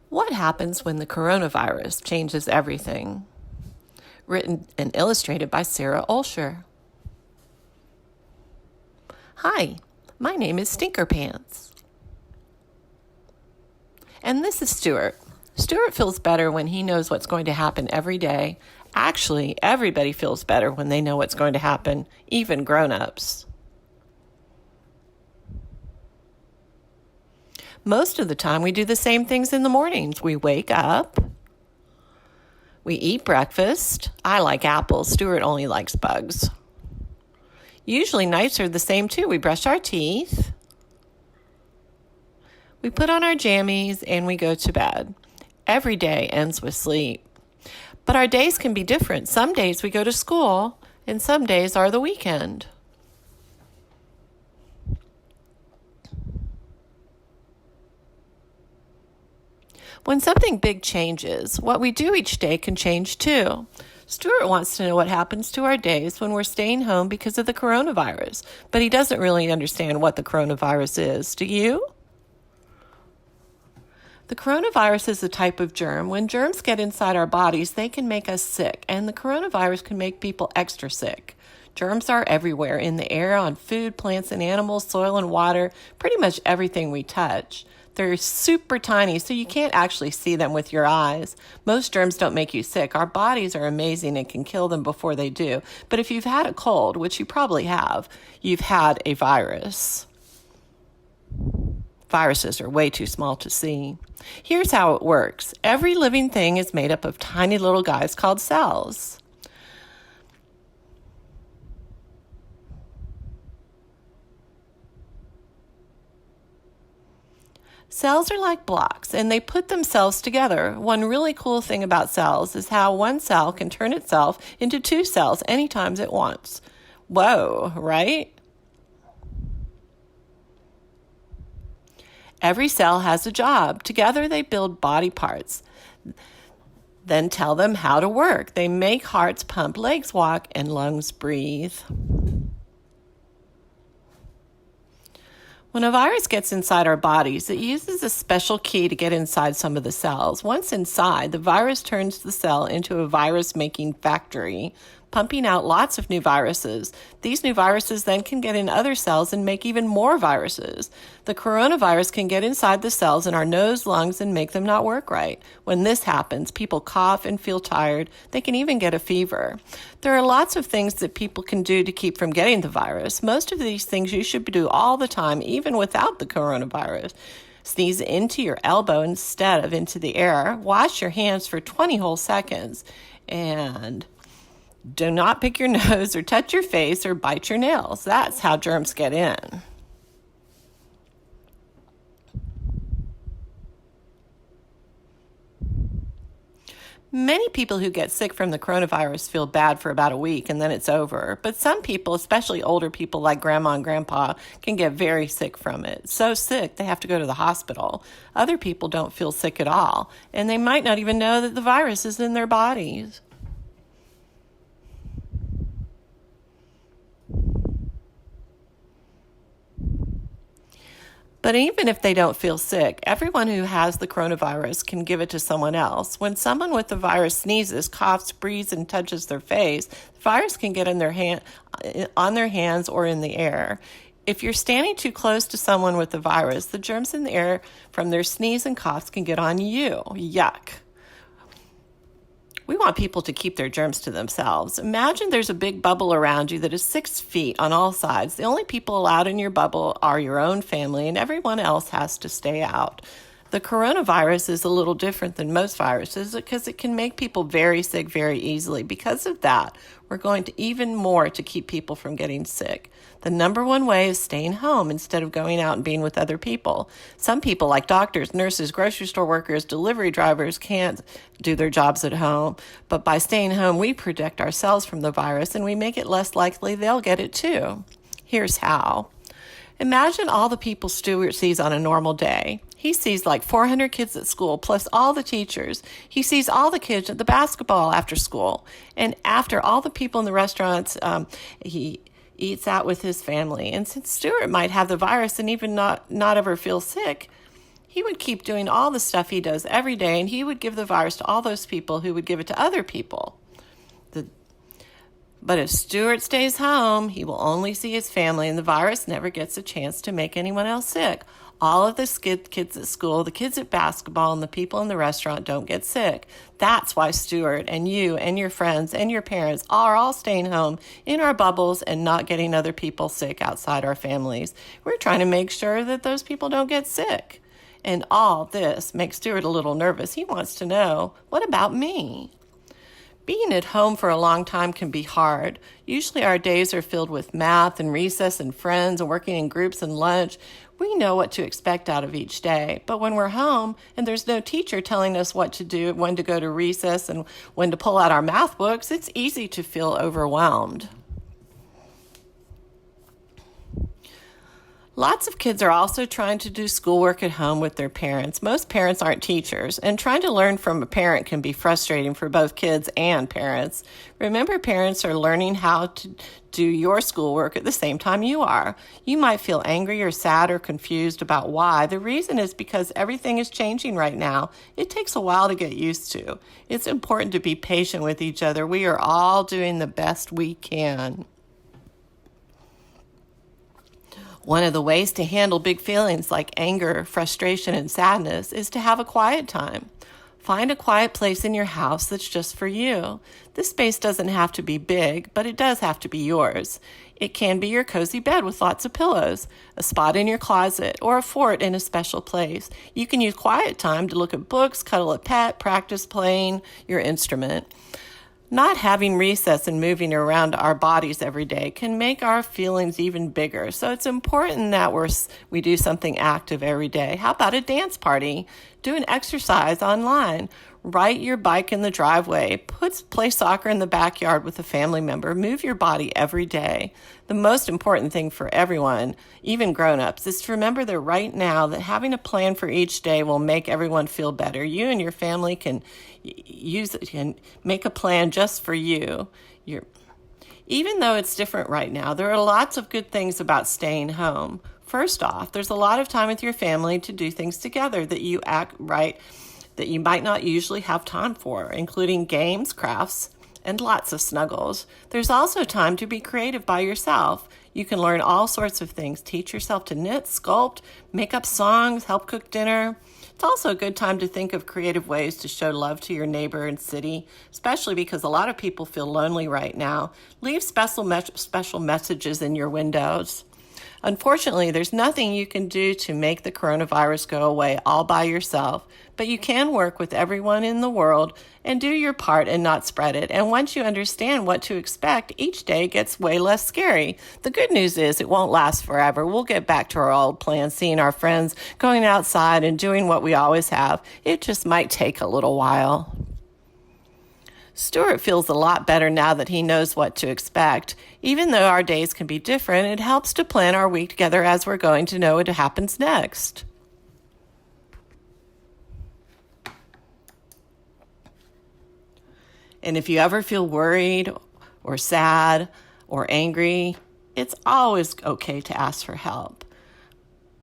What happens when the coronavirus changes everything? Written and illustrated by Sarah Olsher. Hi, my name is Stinker Pants. And this is Stuart. Stuart feels better when he knows what's going to happen every day. Actually, everybody feels better when they know what's going to happen, even grown-ups. Most of the time, we do the same things in the mornings. We wake up, we eat breakfast. I like apples. Stuart only likes bugs. Usually nights are the same too. We brush our teeth, we put on our jammies, and we go to bed. Every day ends with sleep. But our days can be different. Some days we go to school, and some days are the weekend. When something big changes, what we do each day can change too. Stuart wants to know what happens to our days when we're staying home because of the coronavirus, but he doesn't really understand what the coronavirus is. Do you? The coronavirus is a type of germ. When germs get inside our bodies, they can make us sick, and the coronavirus can make people extra sick. Germs are everywhere, in the air, on food, plants and animals, soil and water, pretty much everything we touch. They're super tiny, so you can't actually see them with your eyes. Most germs don't make you sick. Our bodies are amazing and can kill them before they do. But if you've had a cold, which you probably have, you've had a virus. Viruses are way too small to see. Here's how it works. Every living thing is made up of tiny little guys called cells. Cells are like blocks, and they put themselves together. One really cool thing about cells is how one cell can turn itself into two cells anytime it wants. Whoa, right? Every cell has a job. Together they build body parts, then tell them how to work. They make hearts pump, legs walk, and lungs breathe. When a virus gets inside our bodies, it uses a special key to get inside some of the cells. Once inside, the virus turns the cell into a virus-making factory, pumping out lots of new viruses. These new viruses then can get in other cells and make even more viruses. The coronavirus can get inside the cells in our nose, lungs, and make them not work right. When this happens, people cough and feel tired. They can even get a fever. There are lots of things that people can do to keep from getting the virus. Most of these things you should do all the time, even without the coronavirus. Sneeze into your elbow instead of into the air. Wash your hands for 20 whole seconds. And do not pick your nose or touch your face or bite your nails. That's how germs get in. Many people who get sick from the coronavirus feel bad for about a week and then it's over. But some people, especially older people like grandma and grandpa, can get very sick from it. So sick they have to go to the hospital. Other people don't feel sick at all, and they might not even know that the virus is in their bodies. But even if they don't feel sick, everyone who has the coronavirus can give it to someone else. When someone with the virus sneezes, coughs, breathes, and touches their face, the virus can get in on their hands or in the air. If you're standing too close to someone with the virus, the germs in the air from their sneeze and coughs can get on you. Yuck. We want people to keep their germs to themselves. Imagine there's a big bubble around you that is 6 feet on all sides. The only people allowed in your bubble are your own family, and everyone else has to stay out. The coronavirus is a little different than most viruses because it can make people very sick very easily. Because of that, we're going to even more to keep people from getting sick. The number one way is staying home instead of going out and being with other people. Some people, like doctors, nurses, grocery store workers, delivery drivers, can't do their jobs at home. But by staying home, we protect ourselves from the virus and we make it less likely they'll get it too. Here's how. Imagine all the people Stuart sees on a normal day. He sees like 400 kids at school, plus all the teachers. He sees all the kids at the basketball after school. And after all the people in the restaurants, he eats out with his family. And since Stuart might have the virus and even not ever feel sick, he would keep doing all the stuff he does every day, and he would give the virus to all those people who would give it to other people. But if Stuart stays home, he will only see his family, and the virus never gets a chance to make anyone else sick. All of the kids at school, the kids at basketball, and the people in the restaurant don't get sick. That's why Stuart and you and your friends and your parents are all staying home in our bubbles and not getting other people sick outside our families. We're trying to make sure that those people don't get sick. And all this makes Stuart a little nervous. He wants to know, what about me? Being at home for a long time can be hard. Usually our days are filled with math and recess and friends and working in groups and lunch. We know what to expect out of each day. But when we're home and there's no teacher telling us what to do, when to go to recess and when to pull out our math books, it's easy to feel overwhelmed. Lots of kids are also trying to do schoolwork at home with their parents. Most parents aren't teachers, and trying to learn from a parent can be frustrating for both kids and parents. Remember, parents are learning how to do your schoolwork at the same time you are. You might feel angry or sad or confused about why. The reason is because everything is changing right now. It takes a while to get used to. It's important to be patient with each other. We are all doing the best we can. One of the ways to handle big feelings like anger, frustration, and sadness is to have a quiet time. Find a quiet place in your house that's just for you. This space doesn't have to be big, but it does have to be yours. It can be your cozy bed with lots of pillows, a spot in your closet, or a fort in a special place. You can use quiet time to look at books, cuddle a pet, practice playing your instrument. Not having recess and moving around our bodies every day can make our feelings even bigger. So it's important that we do something active every day. How about a dance party? Do an exercise online. Ride your bike in the driveway. Play soccer in the backyard with a family member. Move your body every day. The most important thing for everyone, even grown-ups, is to remember that right now that having a plan for each day will make everyone feel better. You and your family can use it and make a plan just for you. Even though it's different right now, there are lots of good things about staying home. First off, there's a lot of time with your family to do things together that you might not usually have time for, including games, crafts, and lots of snuggles. There's also time to be creative by yourself. You can learn all sorts of things. Teach yourself to knit, sculpt, make up songs, help cook dinner. It's also a good time to think of creative ways to show love to your neighbor and city, especially because a lot of people feel lonely right now. Leave special messages in your windows. Unfortunately, there's nothing you can do to make the coronavirus go away all by yourself, but you can work with everyone in the world and do your part and not spread it. And once you understand what to expect, each day gets way less scary. The good news is it won't last forever. We'll get back to our old plans, seeing our friends, going outside and doing what we always have. It just might take a little while. Stuart feels a lot better now that he knows what to expect. Even though our days can be different, it helps to plan our week together as we're going to know what happens next. And if you ever feel worried or sad or angry, it's always okay to ask for help.